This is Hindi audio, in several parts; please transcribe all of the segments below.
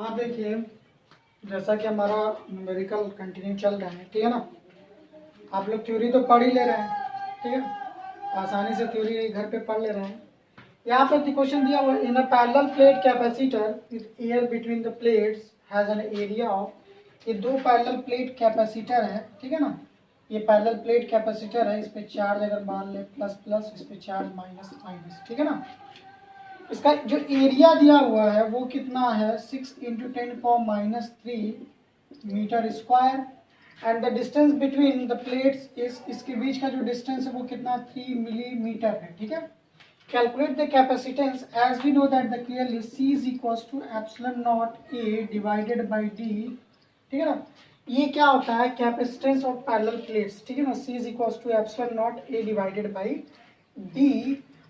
हाँ देखिए, जैसा कि हमारा न्यूमेरिकल कंटिन्यू चल रहा है, ठीक है ना। आप लोग थ्योरी तो पढ़ ही ले रहे हैं, ठीक है, आसानी से थ्योरी घर पे पढ़ ले रहे हैं। यहाँ पर क्वेश्चन दिया हुआ, in a parallel plate capacitor with air between the plates has an area of, ये दो पैरेलल प्लेट कैपेसिटर है, ठीक है ना। ये पैरेलल प्लेट कैपेसिटर है, इस पे चार्ज अगर मान ले प्लस प्लस, इस पे चार्ज माइनस माइनस, ठीक है ना। इसका जो एरिया दिया हुआ है वो कितना है, 6 into 10⁻³ metre square, and the distance between the plates is, इसके बीच का जो डिस्टेंस है वो कितना 3 मिलीमीटर है, ठीक है। Calculate the capacitance as we know that the clearly C is equals to epsilon not A divided by D, ठीक है ना। ये क्या होता है, कैपेसिटेंस ऑफ पैरेलल प्लेट्स, ठीक है ना। C is equals to epsilon not A divided by D।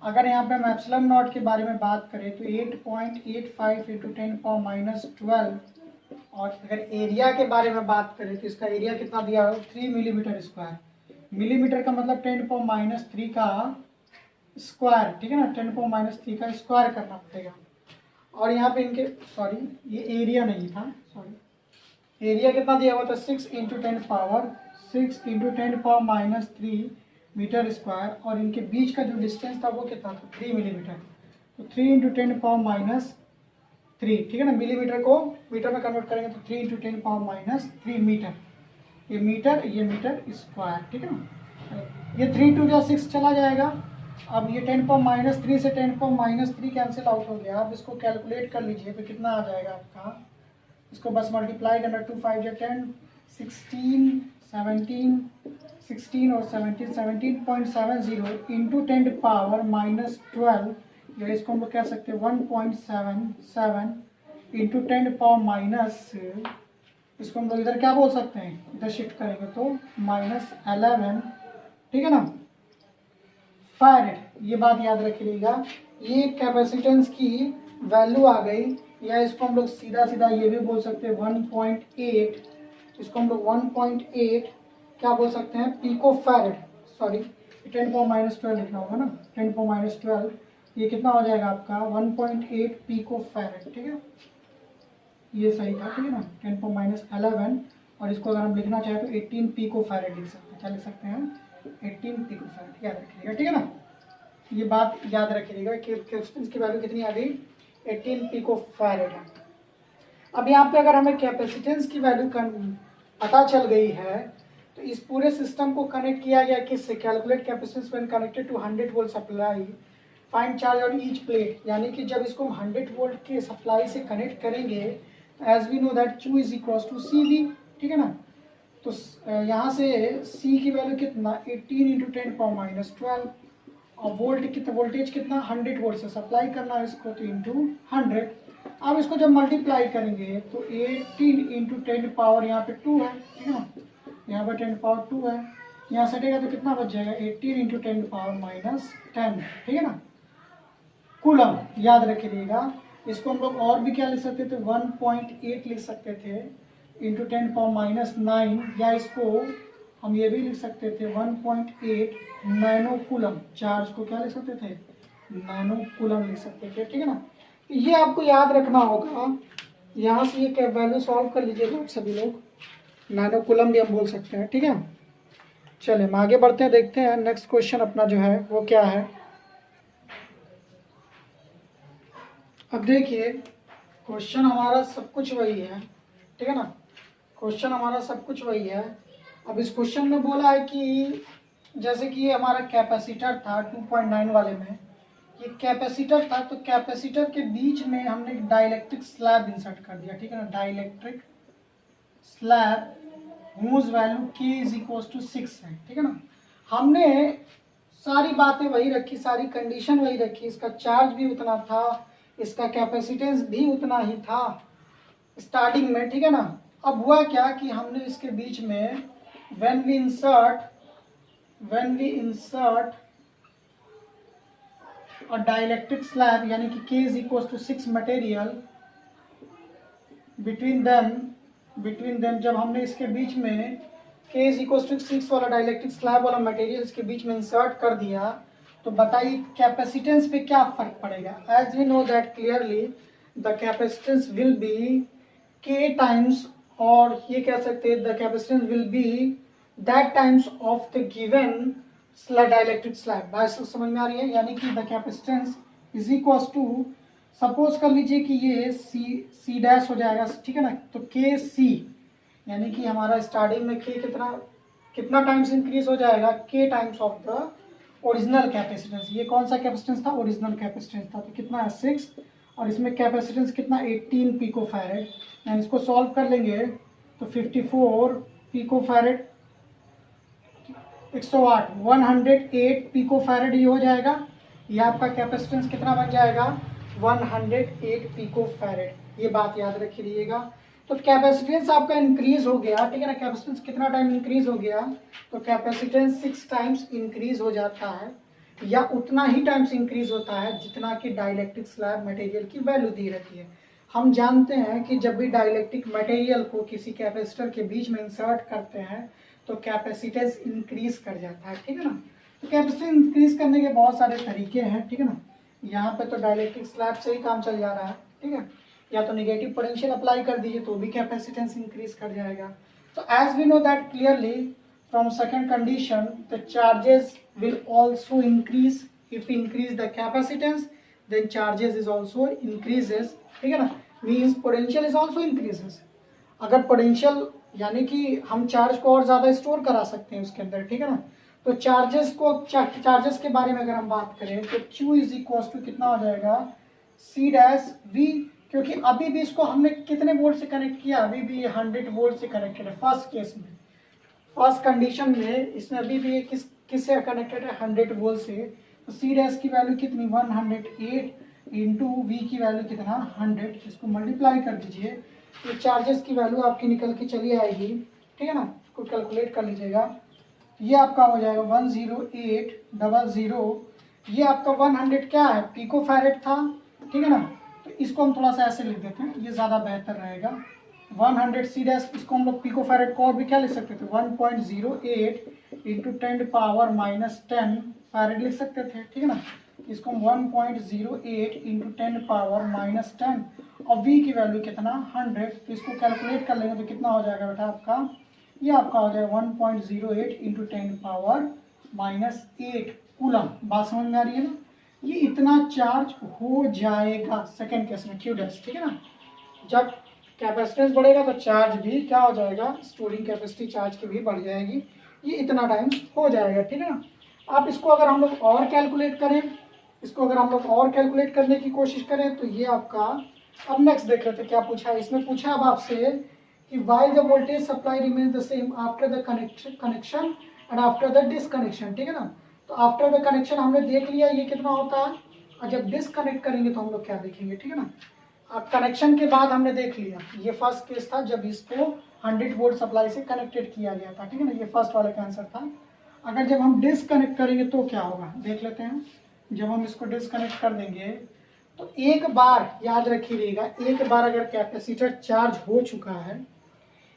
अगर यहाँ पे हम एप्सिलॉन नॉट के बारे में बात करें तो 8.85 इंटू 10⁻12, और अगर एरिया के बारे में बात करें तो इसका एरिया कितना दिया हो, 3 मिलीमीटर स्क्वायर। मिलीमीटर का मतलब 10⁻³ का स्क्वायर, ठीक है ना, 10⁻³ का स्क्वायर करना पड़ेगा। और यहाँ पे इनके, सॉरी ये एरिया नहीं था, सॉरी, एरिया कितना दिया हुआ था 6 इंटू 10⁻³ मीटर स्क्वायर, और इनके बीच का जो डिस्टेंस था वो कितना था 3 मिलीमीटर, तो 3 इंटू 10⁻3, ठीक है ना। मिलीमीटर को मीटर में कन्वर्ट करेंगे तो 3 इंटू 10⁻3 मीटर, ये मीटर स्क्वायर, ठीक है ना। ये 3 टू जा 6 चला जाएगा। अब ये 10⁻3 से 10⁻3 कैंसिल आउट हो गया। अब इसको कैलकुलेट कर लीजिए तो कितना आ जाएगा आपका, इसको बस मल्टीप्लाई करना, 2 5 या 10, 16 17 16 और 17, 17.70 इंटू 10⁻12, या इसको हम लोग कह सकते हैं 1.77 इंटू 10⁻, इसको हम लोग इधर क्या बोल सकते हैं, इधर शिफ्ट करेंगे तो -11, ठीक है ना, फैरेड। ये बात याद रखिएगा, ये कैपेसिटेंस की वैल्यू आ गई। या इसको हम लोग सीधा सीधा ये भी बोल सकते हैं 1.8, इसको हम लोग 1.8 क्या बोल सकते हैं, पिको फैरेड, सॉरी 10⁻12 लिखना होगा ना, 10⁻12, ये कितना हो जाएगा आपका 1.8 पिको फैरेड, ठीक है, ये सही था, ठीक है ना, 10⁻11। और इसको अगर हम लिखना चाहें तो 18 पिको फैरेड लिख सकते हैं, क्या लिख सकते हैं, 18 पिको फैरेड, याद रखिएगा, ठीक है ना। ये बात याद रखिएगा कि कैपेसिटेंस की वैल्यू कितनी आ गई, 18 पिको फैरेड है। अब यहाँ पे अगर हमें कैपेसिटेंस की वैल्यू पता चल गई है तो इस पूरे सिस्टम को कनेक्ट किया गया किससे, calculate capacitance when connected to 100 volt supply, find charge on each plate. यानी कि जब इसको हम 100 वोल्ट के सप्लाई से कनेक्ट करेंगे, as we know that Q is equals to CV, ठीक है ना। तो यहाँ से C की वैल्यू कितना 18 इंटू 10⁻12, और वोल्ट कितना, वोल्टेज कितना 100 वोल्ट से सप्लाई करना है इसको, तो इंटू 100। अब इसको जब मल्टीप्लाई करेंगे तो 18 इंटू 10 पावर यहाँ पे 2 है, ठीक है ना, यहाँ पर 10 पावर 2 है, यहाँ सटेगा तो कितना बच जाएगा 18 इंटू 10 पावर -10, ठीक है ना, कूलम। याद रखिएगा, इसको हम लोग और भी क्या लिख सकते थे, 1.8 लिख सकते थे इंटू 10 पावर -9, या इसको हम ये भी लिख सकते थे 1.8 नैनो कूलम, चार्ज को क्या लिख सकते थे, नैनो कूलम लिख सकते थे, ठीक है ना। ये आपको याद रखना होगा, यहाँ से ये वैल्यू सॉल्व कर लीजिएगा आप सभी लोग, नैनो कूलम भी हम बोल सकते हैं, ठीक है। चलिए हम आगे बढ़ते हैं, देखते हैं नेक्स्ट क्वेश्चन अपना जो है वो क्या है। अब देखिए क्वेश्चन हमारा सब कुछ वही है, ठीक है ना, क्वेश्चन हमारा सब कुछ वही है। अब इस क्वेश्चन में बोला है कि जैसे कि ये हमारा कैपेसिटर था 2.9 वाले में, ये कैपेसिटर था, तो कैपेसिटर के बीच में हमने डाइलेक्ट्रिक स्लैब इंसर्ट कर दिया, ठीक है ना, dielectric slab whose value K is equal to 6 है, ठीक है ना। हमने सारी बातें वही रखी, सारी कंडीशन वही रखी, इसका चार्ज भी उतना था, इसका कैपेसिटेंस भी उतना ही था स्टार्टिंग में, ठीक है ना। अब हुआ क्या कि हमने इसके बीच में when we insert a dielectric slab, यानी कि K is equals to 6 material between them, जब हमने इसके बीच में K is equals to 6 वाला डाइलेक्ट्रिक स्लैब वाला मटेरियल इसके बीच में इंसर्ट कर दिया, तो बताइए कैपेसिटेंस पे क्या फर्क पड़ेगा। As we know that clearly the capacitance will be k times, और ये कह सकते हैं the capacitance will be that times of the given dielectric slab. बात समझ में आ रही है? यानी कि the capacitance is equal to, suppose कर लीजिए कि ये सी डैश हो जाएगा, ठीक है ना, तो के सी, यानी कि हमारा स्टार्टिंग में के कितना टाइम्स इंक्रीज हो जाएगा, के times of the original capacitance. ये कौन सा कैपेसिटेंस था? ओरिजिनल कैपेसिटेंस था। तो कितना है 6, और इसमें कैपेसिटेंस कितना 18 पिको फैरेड। यानी इसको सॉल्व कर लेंगे तो 54 पिको फैरेड 108 108 पिको फैरेड ये हो जाएगा। ये आपका कैपेसिटेंस कितना बन जाएगा? 108 पिको फैरेड। ये बात याद रखिएगा। तो कैपेसिटेंस आपका इंक्रीज हो गया, ठीक है ना। कैपेसिटेंस कितना टाइम इंक्रीज हो गया? तो कैपेसिटेंस 6 टाइम्स इंक्रीज हो जाता है, या उतना ही टाइम्स इंक्रीज होता है जितना कि डाइलेक्ट्रिक स्लैब मटेरियल की वैल्यू दी रहती है। हम जानते हैं कि जब भी डाइलेक्ट्रिक मटेरियल को किसी कैपेसिटर के बीच में इंसर्ट करते हैं तो कैपेसिटेंस इंक्रीज कर जाता है, ठीक है ना। तो कैपेसिटेंस इंक्रीज करने के बहुत सारे तरीके हैं, ठीक है ना। यहाँ पे तो डाइलेक्ट्रिक स्लैब से ही काम चल जा रहा है, ठीक है। या तो नेगेटिव पोटेंशियल अप्लाई कर दीजिए तो भी कैपेसिटेंस इंक्रीज कर जाएगा। तो as we know that clearly from second condition the charges will also increase. If increase the capacitance then charges is also increases, ठीक है ना। Means potential is also increases. अगर पोटेंशियल यानी कि हम चार्ज को और ज्यादा स्टोर करा सकते हैं उसके अंदर, ठीक है ना। तो चार्जेस के बारे में अगर हम बात करें तो Q इज इक्वल टू कितना हो जाएगा? C डैश V, क्योंकि अभी भी इसको हमने कितने वोल्ट से कनेक्ट किया? अभी भी 100 वोल्ट से कनेक्टेड है। फर्स्ट केस में, फर्स्ट कंडीशन में इसमें अभी भी किससे कनेक्टेड है? 100 वोल्ट से। तो C डैश की वैल्यू कितनी? 108 इंटू वी की वैल्यू कितना? 100। इसको मल्टीप्लाई कर दीजिए तो चार्जेस की वैल्यू आपकी निकल के चली आएगी, ठीक है ना। इसको कैलकुलेट कर लीजिएगा। ये आपका हो जाएगा 10800। ये आपका 100 क्या है? पिको फैरेड था, ठीक है ना। तो इसको हम थोड़ा सा ऐसे लिख देते हैं, ये ज़्यादा बेहतर रहेगा। 100 सी डैश, इसको हम लोग पिको फैरेड को और भी क्या लिख सकते थे? 1.08 इंटू 10⁻−10 फैरेड लिख सकते थे, ठीक है ना। इसको हम 1.08 इंटू 10⁻−10, और v की वैल्यू कितना? 100। तो इसको कैलकुलेट कर लेंगे तो कितना हो जाएगा बेटा आपका? ये आपका हो जाएगा 1.08 इंटू 10⁻−8 कूलम। बात समझ में आ रही है ना। ये इतना चार्ज हो जाएगा सेकेंड केस में Q डैश, ठीक है ना। जब कैपेसिटेंस बढ़ेगा तो चार्ज भी क्या हो जाएगा? स्टोरिंग कैपेसिटी चार्ज की भी बढ़ जाएगी। ये इतना टाइम हो जाएगा, ठीक है ना। आप इसको अगर हम लोग और कैलकुलेट करें, इसको अगर हम लोग और कैलकुलेट करने की कोशिश करें तो ये आपका, अब नेक्स्ट देख लेते क्या पूछा है इसमें। पूछा अब आपसे कि while the voltage supply remains the same after the connection and after the disconnection, ठीक है ना। तो आफ्टर द कनेक्शन हमने देख लिया ये कितना होता है, और जब डिसकनेक्ट करेंगे तो हम लोग क्या देखेंगे, ठीक है ना। कनेक्शन के बाद हमने देख लिया, ये फर्स्ट केस था जब इसको 100 वोल्ट सप्लाई से कनेक्टेड किया गया था, ठीक है ना। ये फर्स्ट वाला का आंसर था। अगर जब हम डिसकनेक्ट करेंगे तो क्या होगा देख लेते हैं। जब हम इसको डिसकनेक्ट कर देंगे तो एक बार याद रखिएगा, एक बार अगर कैपेसिटर चार्ज हो चुका है,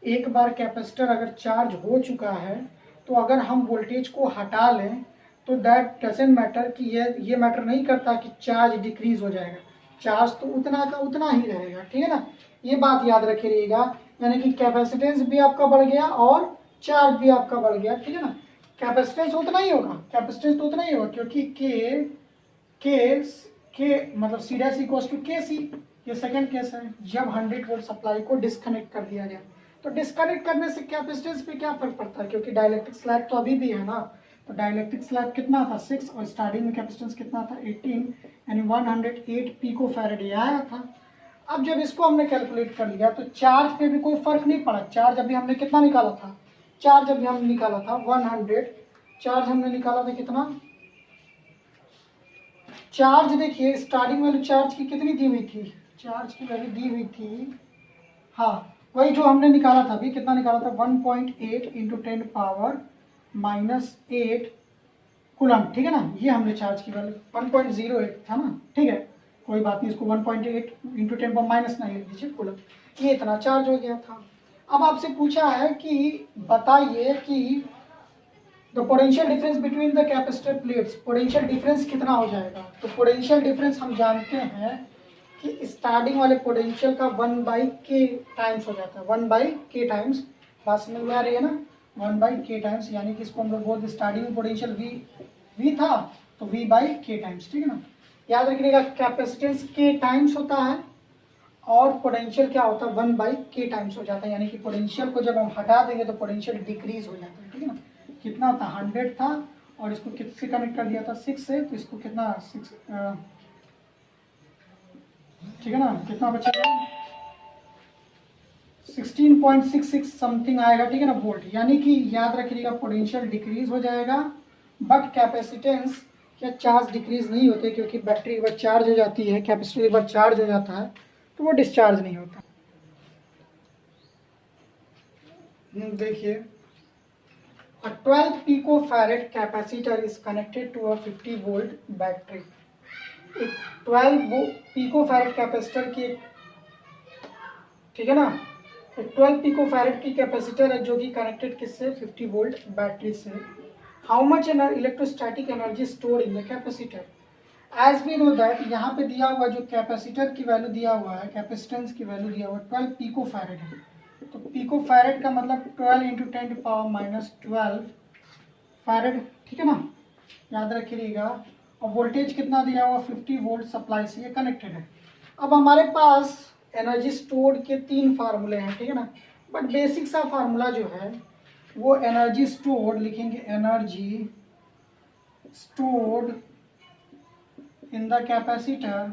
एक बार कैपेसिटर अगर चार्ज हो चुका है तो अगर हम वोल्टेज को हटा लें तो दैट डजंट मैटर कि ये मैटर नहीं करता कि चार्ज डिक्रीज हो जाएगा। चार्ज तो उतना का उतना ही रहेगा, ठीक है ना। ये बात याद रखिएगा, यानी कि कैपेसिटेंस भी आपका बढ़ गया और चार्ज भी आपका बढ़ गया, ठीक है ना। कैपेसिटेंस उतना ही होगा, कैपेसिटेंस तो उतना ही होगा, क्योंकि के मतलब सी डैश इक्वल टू के सी। ये सेकंड केस है जब 100 वोल्ट सप्लाई को डिस्कनेक्ट कर दिया गया। तो डिस्कनेक्ट करने से कैपेसिटेंस पे क्या फर्क पड़ता है, क्योंकि डाइलेक्ट्रिक स्लैब तो अभी भी है ना। तो डाइलेक्ट्रिक स्लैब कितना था 6, और स्टार्टिंग में कैपेसिटेंस कितना था 18, यानी 108 पिको फैरेड ये आया था। अब जब इसको हमने कैलकुलेट कर लिया तो चार्ज पे भी कोई फर्क नहीं पड़ा। चार्ज अभी हमने कितना निकाला था? चार्ज अभी हमने निकाला था 100। चार्ज हमने निकाला था कितना? चार्ज देखिए स्टार्टिंग वैल्यू चार्ज की कितनी दी हुई थी? चार्ज की वैल्यू दी हुई थी, हाँ वही जो हमने निकाला था अभी। कितना निकाला था? 1.8 इंटू 10⁻−8 कूलम, ठीक है ना। ये हमने चार्ज की वैल्यू 1.08 था ना, ठीक है कोई बात नहीं। इसको 1.8 इंटू 10⁻9 लिख दीजिए कूलम। ये इतना चार्ज हो गया था। अब आपसे पूछा है कि बताइए कि the potential difference between the capacitor plates, potential difference कितना हो जाएगा? तो पोटेंशियल डिफरेंस हम जानते हैं कि स्टार्टिंग वाले पोटेंशियल का 1/k टाइम्स हो जाता है, 1/k टाइम्स। बात समझ में आ रही है ना, 1/k टाइम्स, यानी कि इसको हम लोग बोलते स्टार्टिंग में पोटेंशियल v था तो v/k टाइम्स, ठीक है ना। याद रखिएगा कैपेसिटेंस k टाइम्स होता है और पोटेंशियल क्या होता है 1/k टाइम्स हो जाता है, यानी कि पोटेंशियल को जब हम हटा देंगे तो पोटेंशियल डिक्रीज हो जाता है, ठीक है ना। कितना था 100 था और इसको किससे कनेक्ट कर दिया था 6 से, तो इसको कितना 6 ठीक है ना, कितना बचेगा 16.66 समथिंग आएगा, ठीक है ना वोल्ट। यानी कि याद रखिएगा पोटेंशियल डिक्रीज हो जाएगा बट कैपेसिटेंस या चार्ज डिक्रीज नहीं होते, क्योंकि बैटरी एक बार चार्ज हो जाती है, कैपेसिटर एक बार चार्ज हो जाता है तो वो डिस्चार्ज नहीं होता। देखिए, a 12 picofarad capacitor is connected to a 50 volt battery. एक 12 पिकोफैरेड कैपेसिटर की, ठीक है ना, एक 12 पिकोफैरेड की कैपेसिटर है जो कि कनेक्टेड किससे 50 वोल्ट बैटरी से। How much electrostatic energy store in the capacitor, as we know that यहाँ पे दिया हुआ जो कैपेसिटर की वैल्यू दिया हुआ है, कैपेसिटेंस की वैल्यू दिया हुआ है 12 पिकोफैरेड है, तो पिकोफैरेड का मतलब 12 इंटू 10⁻⁻12 फैरेड, ठीक है ना, याद रखिएगा। और वोल्टेज कितना दिया हुआ 50 वोल्ट सप्लाई से ये कनेक्टेड है। अब हमारे पास एनर्जी स्टोर्ड के 3 फार्मूले हैं, ठीक है ना, बट बेसिक सा फार्मूला जो है वो एनर्जी स्टोर्ड लिखेंगे, energy stored in the capacitor,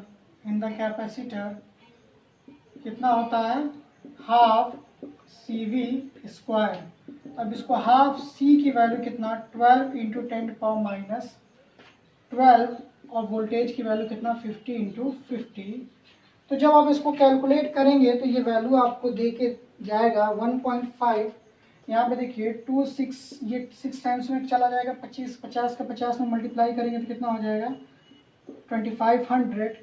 कितना होता है हाफ CV²। अब इसको हाफ C की वैल्यू कितना 12 इंटू 10⁻⁻12 और वोल्टेज की वैल्यू कितना 50 इंटू 50। तो जब आप इसको कैलकुलेट करेंगे तो ये वैल्यू आपको दे के जाएगा 1.5। यहाँ पे देखिए 26, ये 6 टाइम्स में चला जाएगा, 50 का 50 में मल्टीप्लाई करेंगे तो कितना हो जाएगा 2500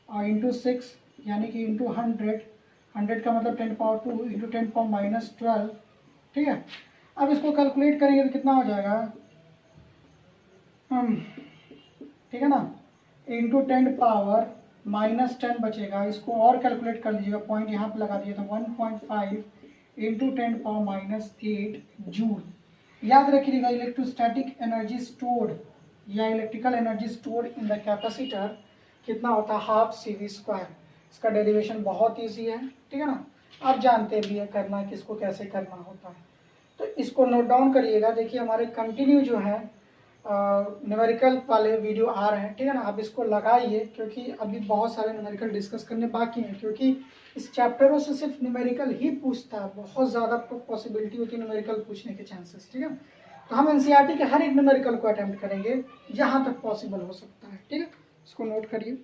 और इंटू 6 यानी कि इंटू 100 का मतलब 10⁻2 इंटू 10⁻⁻12, ठीक है। अब इसको कैलकुलेट करेंगे तो कितना हो जाएगा ठीक है ना, इंटू 10⁻⁻10 बचेगा। इसको और कैलकुलेट कर लीजिएगा, पॉइंट यहाँ पे लगा दिया तो 1.5 इंटू 10⁻⁸ जूल। याद रखिएगा इलेक्ट्रोस्टैटिक एनर्जी स्टोर्ड या electrical energy stored in the capacitor कितना होता है हाफ CV²। इसका डेरिवेशन बहुत ईजी है, ठीक है ना, आप जानते भी है करना किसको कैसे करना होता है। तो इसको नोट डाउन करिएगा। देखिए हमारे कंटिन्यू जो है न्यूमेरिकल वाले वीडियो आ रहे हैं, ठीक है ना, आप इसको लगाइए क्योंकि अभी बहुत सारे न्यूमेरिकल डिस्कस करने बाकी हैं, क्योंकि इस चैप्टरों से सिर्फ न्यूमेरिकल ही पूछता है, बहुत ज़्यादा पॉसिबिलिटी होती है न्यूमेरिकल पूछने के चांसेस, ठीक है। तो हम एनसीईआरटी के हर एक न्यूमेरिकल को अटेम्प्ट करेंगे जहाँ तक पॉसिबल हो सकता है, ठीक है। इसको नोट करिए।